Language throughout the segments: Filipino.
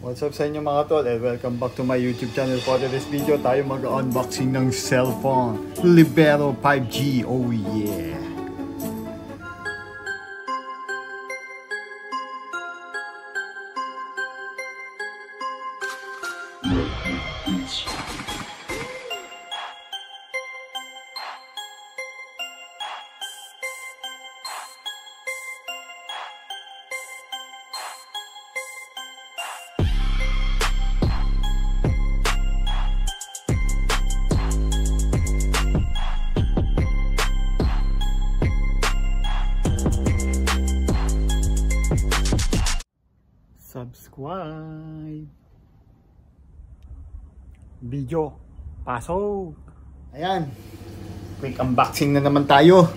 What's up sa inyo mga tol, and welcome back to my YouTube channel. For this video, tayo mag-unboxing ng cellphone Libero 5G. Oh yeah! Subscribe. Video. Pasok. Ayan. Quick unboxing na naman tayo.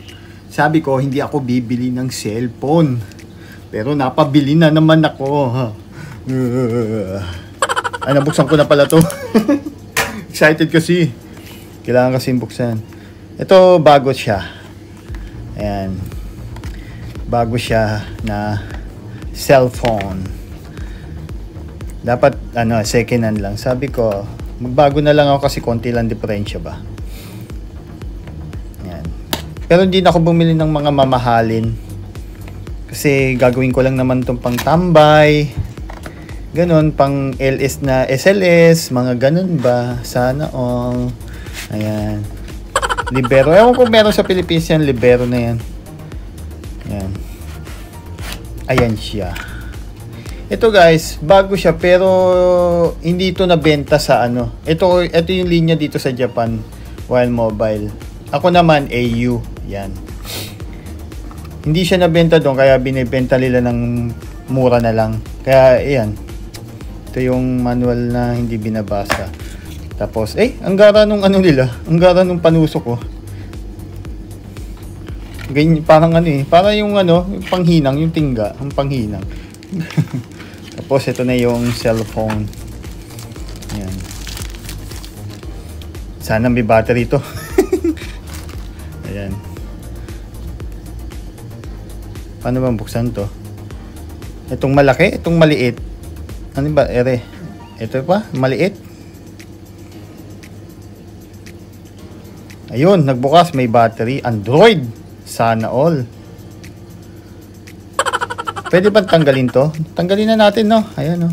Sabi ko, hindi ako bibili ng cellphone. Pero napabili na naman ako. Ay, nabuksan ko na pala to. Excited kasi. Kailangan kasi buksan. Ito, bago siya. Ayan. Bago siya na cellphone. Dapat second hand lang. Sabi ko, magbago na lang ako kasi konti lang diferensya ba. Yan. Pero hindi na ako bumili ng mga mamahalin. Kasi gagawin ko lang naman itong pang tambay. Ganon, pang LS na SLS. Mga ganon ba. Sana all. Ayan. Libero. Ewan ko meron sa Pilipinas yan. Libero na yan. Ayan. Ayan siya. Ito guys, bago siya pero hindi ito nabenta sa ano. Ito yung linya dito sa Japan, Wild Mobile. Ako naman AU, 'yan. Hindi siya nabenta doon kaya binebenta nila ng mura na lang. Kaya ayan. Ito yung manual na hindi binabasa. Tapos ang gara nung ano nila, ang gara nung panuso ko. Ganyan, parang para yung yung panghinang, yung tingga, ang panghinang. Tapos ito na yung cellphone. Ayan. Sana may battery ito. Ayan. Paano ba buksan to? Itong malaki, itong maliit. Ano ba? Ito pa, maliit. Ayun, nagbukas, may battery. Android. Sana all. Pwede ba tanggalin to? Tanggalin na natin, no? Ayan, no?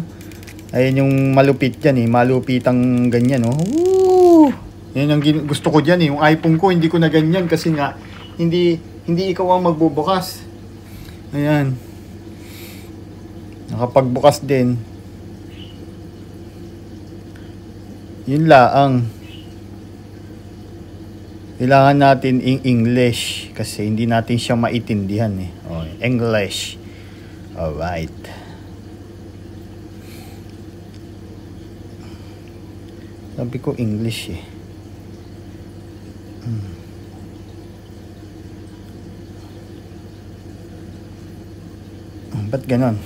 Ayan yung malupit dyan, malupitang ganyan, no? Woo! Yan ang gusto ko dyan, yung iPhone ko, hindi ko na ganyan kasi nga, hindi ikaw ang magbubukas. Ayan. Nakapagbukas din. Yun laang. Kailangan natin in English kasi hindi natin siya maintindihan, Oh, English. Alright. Sabi ko English Ba't ganon?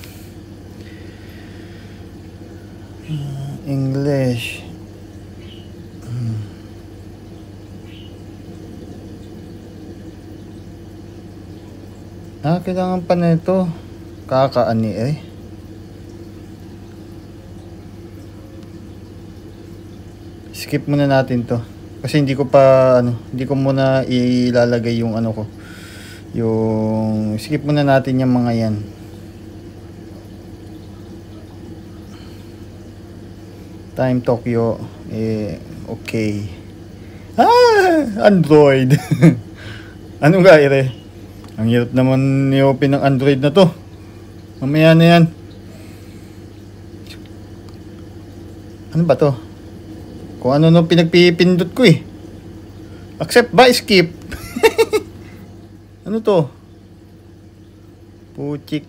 English. Kailangan pa na ito. Kakaani skip muna natin to kasi hindi ko muna ilalagay yung ko yung skip muna natin yung mga yan. Time Tokyo okay. Android. Ano ga ang hirap naman i-open ng Android na to. Mamaya na yan. Ano ba to? Kung ano nung pinagpipindot ko Accept ba? Skip. Ano to? Puchik.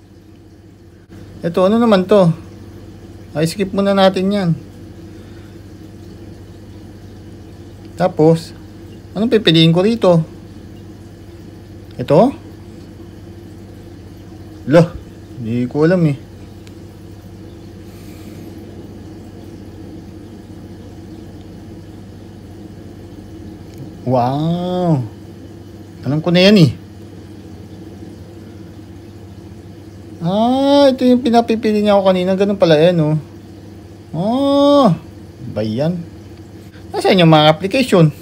Ito, ano naman to? Skip muna natin yan. Tapos, anong pipiliin ko rito? Ito? Lah. Hindi ko alam Wow. Alam ko na yan ito yung pinapipili niya ako kanina. Ganun pala yan Oh, ba yan? Nasaan yung mga application?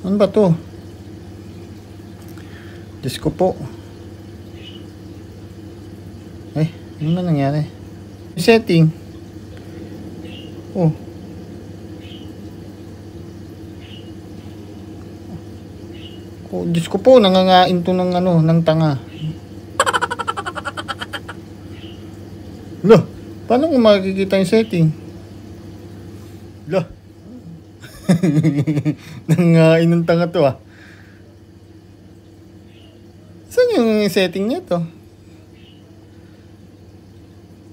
Ano ba to? Diyos ko po. Ano na nangyari? Setting. Oh. Oh, Diyos ko po, nangangain to ng ano, ng tanga. Loh, paano ko makikita yung setting? Loh. Nangangain ng tanga to ah. Saan yung setting nito?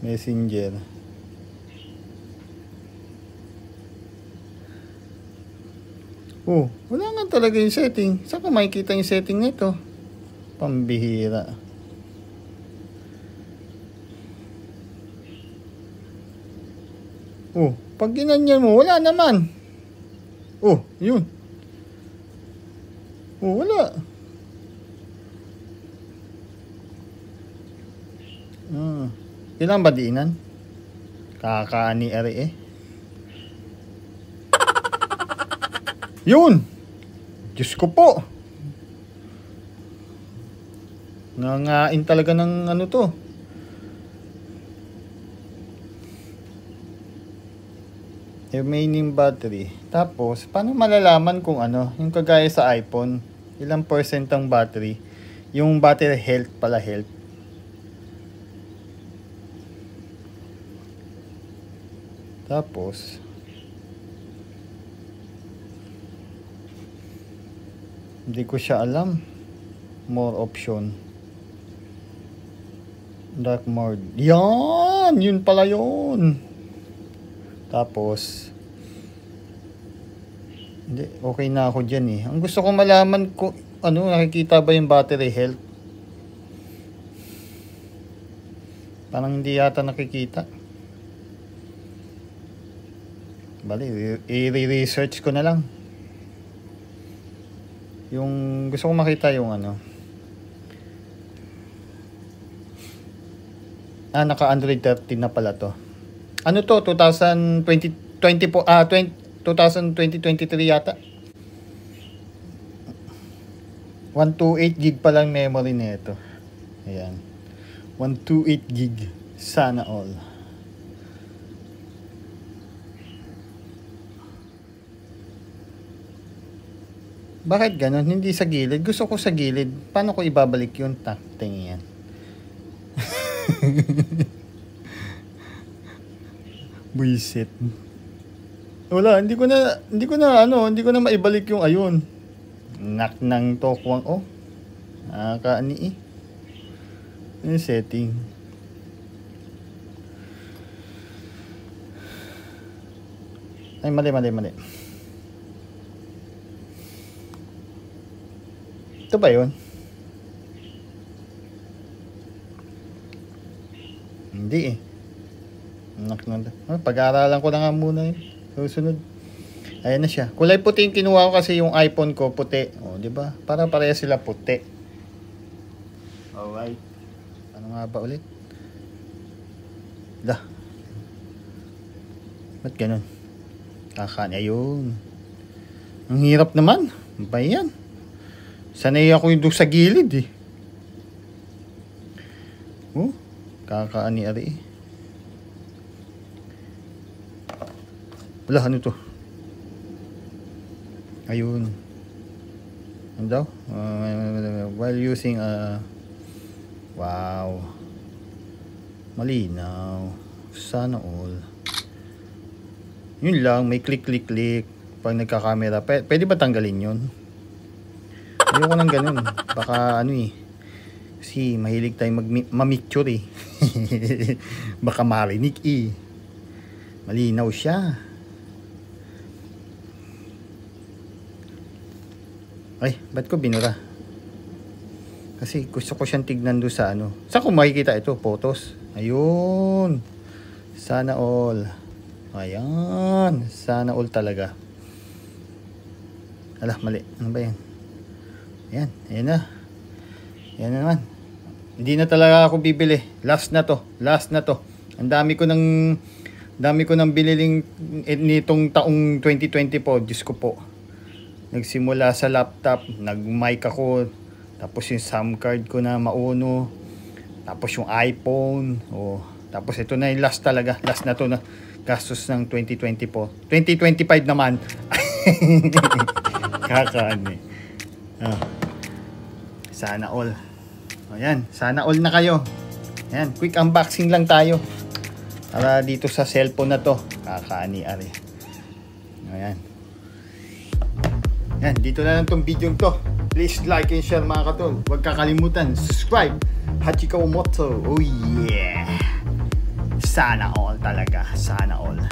Messenger. Oh, wala nga talaga yung setting. Saan ko makikita yung setting nito? Pambihira. Oh, pag ginanyan mo, wala naman. Oh, yun. Oh, wala. Kailangan ba diinan? Kakaani ari eh. Yun! Diyos ko po! Nangangain talaga ng ano to. Remaining battery. Tapos, paano malalaman kung ano? Yung kagaya sa iPhone, ilang percent ang battery? Yung battery health pala, health. Tapos, hindi ko siya alam. More option. Dark mode. Yan! Yun pala yun. Tapos, hindi, okay na ako dyan eh. Ang gusto ko malaman kung ano, nakikita ba yung battery health? Parang hindi yata nakikita. Bali, i-research ko na lang. Yung gusto ko makita yung ano. Naka Android 13 na pala to. Ano to? 2023 yata. 128 gig pa lang memory nito. Ayan. 128 gig. Sana all. Bakit ganon? Hindi sa gilid. Gusto ko sa gilid. Paano ko ibabalik yun? Tingin yan. Buisit. Wala, hindi ko na maibalik yung ayun. Nak ng tokwang oh. Nakakaani eh. Yung setting. Ay, mali. Ito ba yun? Hindi eh. Pag-aaralan ko na nga muna yun. Susunod. Ayan na siya. Kulay puti yung kinuha ko kasi yung iPhone ko puti. O, di ba? Para pareha sila puti. Alright. Ano nga ba ulit? Dah. Ba't ganun? Ayun. Ang hirap naman. Ba yan? Sanay ako yung doon sa gilid eh. Oh, kakaani-ari eh. Wala, ano to? Ayun. Ano daw? While using wow. Malinaw. Sana all. Yun lang, may click. Pag nagka-camera, pwede ba tanggalin yun? Ayoko nang ganun. Baka ano eh. Kasi mahilig tayong mamicture eh. Baka marinig eh. Malinaw siya. Ay, ba't ko binura? Kasi gusto ko siyang tignan doon sa ano. Saan ko makikita ito? Photos. Ayun. Sana all. Ayan. Sana all talaga. Alah, mali. Ano ba yan? Ayan. Ayan na. Ayan na naman. Hindi na talaga ako bibili. Last na to. Ang dami ko nang biniling nitong taong 2020 po. Diyos ko po. Nagsimula sa laptop, nag-mic ako, tapos yung SIM card ko na mauno, tapos yung iPhone, tapos ito na yung last talaga. Last na to na gastos ng 2020 po. 2025 naman. Kakaan eh. Sana all. Ayan, sana all na kayo. Ayan, quick unboxing lang tayo. Para dito sa cellphone na to. Kakaani ari. Ayan. Ayan, dito na lang tong video to. Please like and share mga katol. Huwag kakalimutan, subscribe. Hachiko Moto. Oh yeah. Sana all talaga. Sana all.